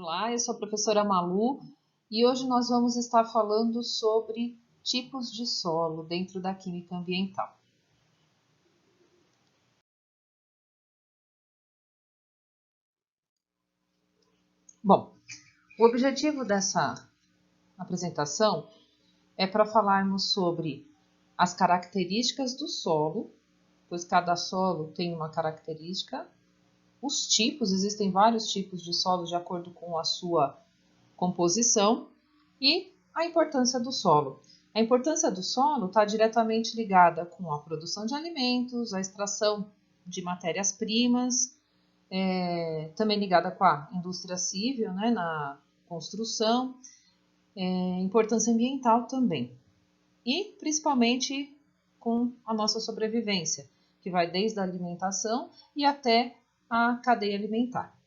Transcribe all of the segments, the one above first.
Olá, eu sou a professora Malu e hoje nós vamos estar falando sobre tipos de solo dentro da química ambiental. Bom, o objetivo dessa apresentação é para falarmos sobre as características do solo, pois cada solo tem uma característica, os tipos, existem vários tipos de solo de acordo com a sua composição e a importância do solo. A importância do solo está diretamente ligada com a produção de alimentos, a extração de matérias-primas, também ligada com a indústria civil, né, na construção, importância ambiental também. E principalmente com a nossa sobrevivência, que vai desde a alimentação e até a cadeia alimentar.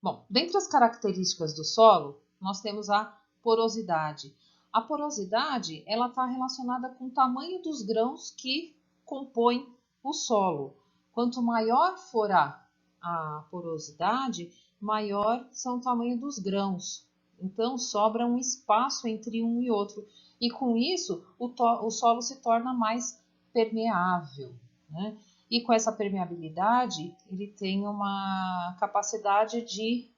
Bom, dentre as características do solo, nós temos a porosidade. A porosidade, ela está relacionada com o tamanho dos grãos que compõem o solo. Quanto maior for a porosidade, maior são o tamanho dos grãos. Então, sobra um espaço entre um e outro. E com isso, o solo se torna mais permeável, né? E com essa permeabilidade, ele tem uma capacidade de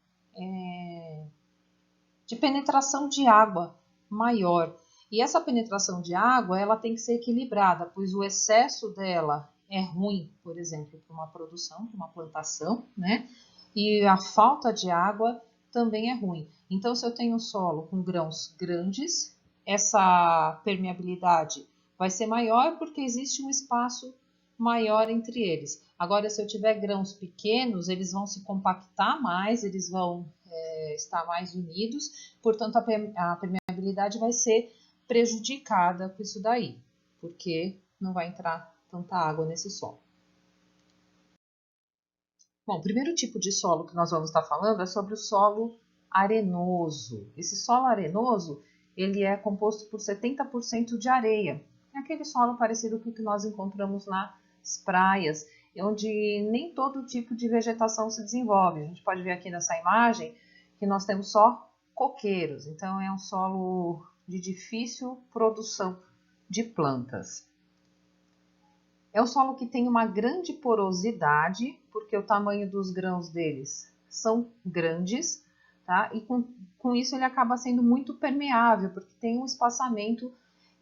penetração de água maior. E essa penetração de água, ela tem que ser equilibrada, pois o excesso dela é ruim, por exemplo, para uma produção, para uma plantação, né? E a falta de água também é ruim. Então, se eu tenho um solo com grãos grandes, essa permeabilidade vai ser maior porque existe um espaço maior entre eles. Agora, se eu tiver grãos pequenos, eles vão se compactar mais, eles vão estar mais unidos, portanto, a permeabilidade vai ser prejudicada com isso daí, porque não vai entrar tanta água nesse solo. Bom, o primeiro tipo de solo que nós vamos estar falando é sobre o solo arenoso. Esse solo arenoso, ele é composto por 70% de areia. É aquele solo parecido com o que nós encontramos nas praias, onde nem todo tipo de vegetação se desenvolve. A gente pode ver aqui nessa imagem que nós temos só coqueiros, então é um solo de difícil produção de plantas. É um solo que tem uma grande porosidade, porque o tamanho dos grãos deles são grandes, tá? E com isso ele acaba sendo muito permeável, porque tem um espaçamento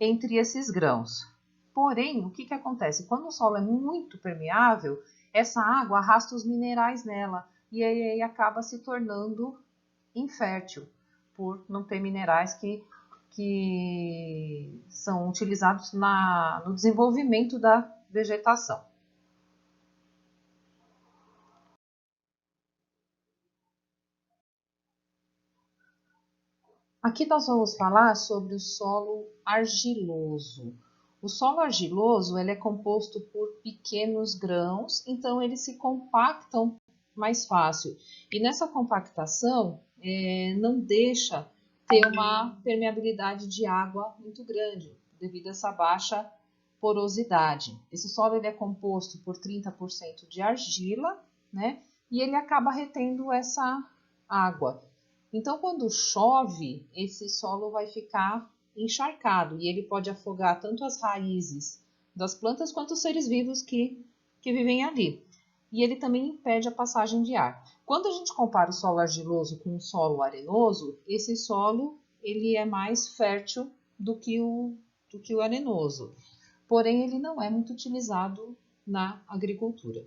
entre esses grãos. Porém, o que acontece? Quando o solo é muito permeável, essa água arrasta os minerais nela e aí acaba se tornando infértil, por não ter minerais que são utilizados no desenvolvimento da vegetação. Aqui nós vamos falar sobre o solo argiloso. O solo argiloso ele é composto por pequenos grãos, então eles se compactam mais fácil. E nessa compactação não deixa ter uma permeabilidade de água muito grande, devido a essa baixa porosidade. Esse solo ele é composto por 30% de argila, né? E ele acaba retendo essa água. Então, quando chove, esse solo vai ficar encharcado e ele pode afogar tanto as raízes das plantas quanto os seres vivos que vivem ali. E ele também impede a passagem de ar. Quando a gente compara o solo argiloso com o solo arenoso, esse solo ele é mais fértil do que o arenoso. Porém, ele não é muito utilizado na agricultura.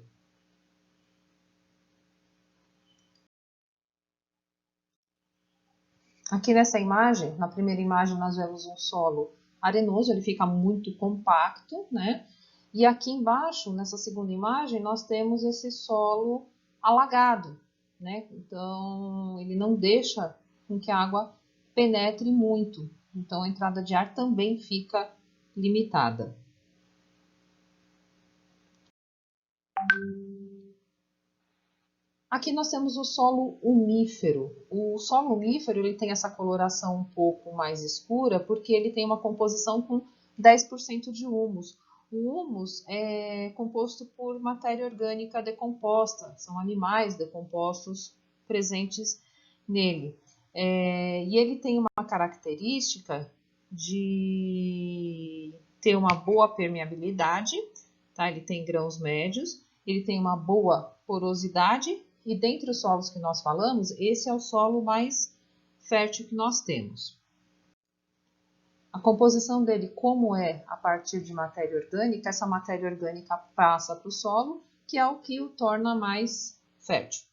Aqui nessa imagem, na primeira imagem, nós vemos um solo arenoso, ele fica muito compacto, né? E aqui embaixo, nessa segunda imagem, nós temos esse solo alagado, né? Então, ele não deixa com que a água penetre muito. Então, a entrada de ar também fica limitada. Aqui nós temos o solo umífero. O solo umífero ele tem essa coloração um pouco mais escura porque ele tem uma composição com 10% de humus. O humus é composto por matéria orgânica decomposta, são animais decompostos presentes nele. E ele tem uma característica de ter uma boa permeabilidade, tá? Ele tem grãos médios, ele tem uma boa porosidade, e dentre os solos que nós falamos, esse é o solo mais fértil que nós temos. A composição dele, como é a partir de matéria orgânica, essa matéria orgânica passa para o solo, que é o que o torna mais fértil.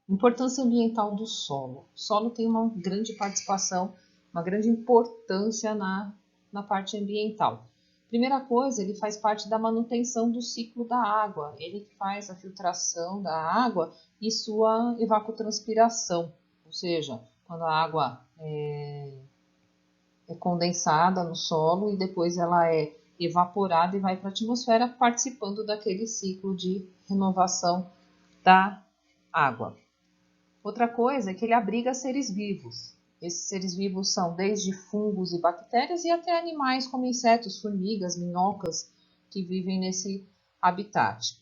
Importância ambiental do solo. O solo tem uma grande participação, uma grande importância na parte ambiental. Primeira coisa, ele faz parte da manutenção do ciclo da água. Ele faz a filtração da água e sua evapotranspiração, ou seja, quando a água é condensada no solo e depois ela é evaporada e vai para a atmosfera, participando daquele ciclo de renovação da água. Outra coisa é que ele abriga seres vivos. Esses seres vivos são desde fungos e bactérias e até animais como insetos, formigas, minhocas, que vivem nesse habitat.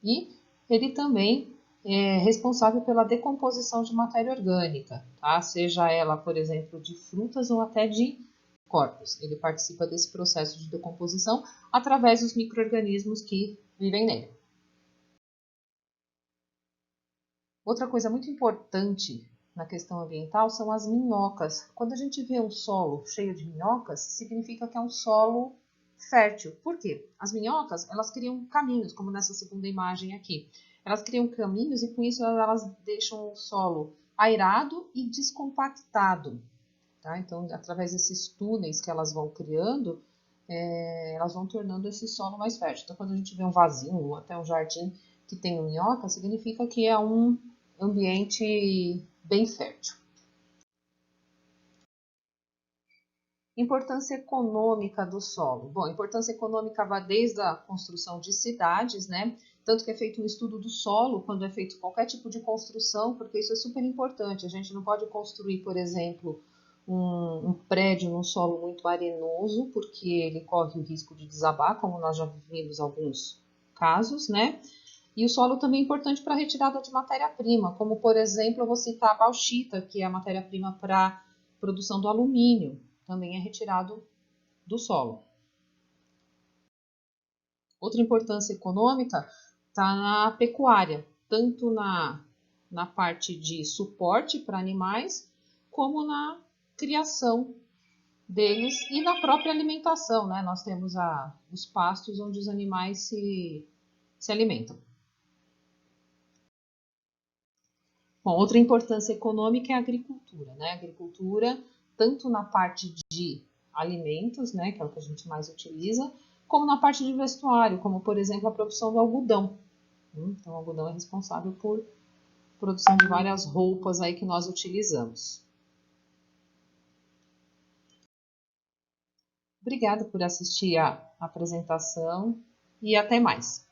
E ele também é responsável pela decomposição de matéria orgânica, tá? Seja ela, por exemplo, de frutas ou até de corpos. Ele participa desse processo de decomposição através dos micro-organismos que vivem nele. Outra coisa muito importante na questão ambiental são as minhocas. Quando a gente vê um solo cheio de minhocas, significa que é um solo fértil. Por quê? As minhocas, elas criam caminhos, como nessa segunda imagem aqui. Elas criam caminhos e com isso elas deixam o solo aerado e descompactado. Tá? Então, através desses túneis que elas vão criando, elas vão tornando esse solo mais fértil. Então, quando a gente vê um vasinho ou até um jardim que tem minhoca, significa que é um ambiente bem fértil. Importância econômica do solo. Bom, a importância econômica vai desde a construção de cidades, né? Tanto que é feito um estudo do solo quando é feito qualquer tipo de construção, porque isso é super importante. A gente não pode construir, por exemplo, um prédio num solo muito arenoso, porque ele corre o risco de desabar, como nós já vimos alguns casos, né? E o solo também é importante para a retirada de matéria-prima, como, por exemplo, eu vou citar a bauxita, que é a matéria-prima para a produção do alumínio, também é retirado do solo. Outra importância econômica está na pecuária, tanto na parte de suporte para animais, como na criação deles e na própria alimentação, né? Nós temos os pastos onde os animais se alimentam. Bom, outra importância econômica é a agricultura, né? A agricultura, tanto na parte de alimentos, né, que é o que a gente mais utiliza, como na parte de vestuário, como, por exemplo, a produção do algodão. Então, o algodão é responsável por produção de várias roupas aí que nós utilizamos. Obrigada por assistir a apresentação e até mais.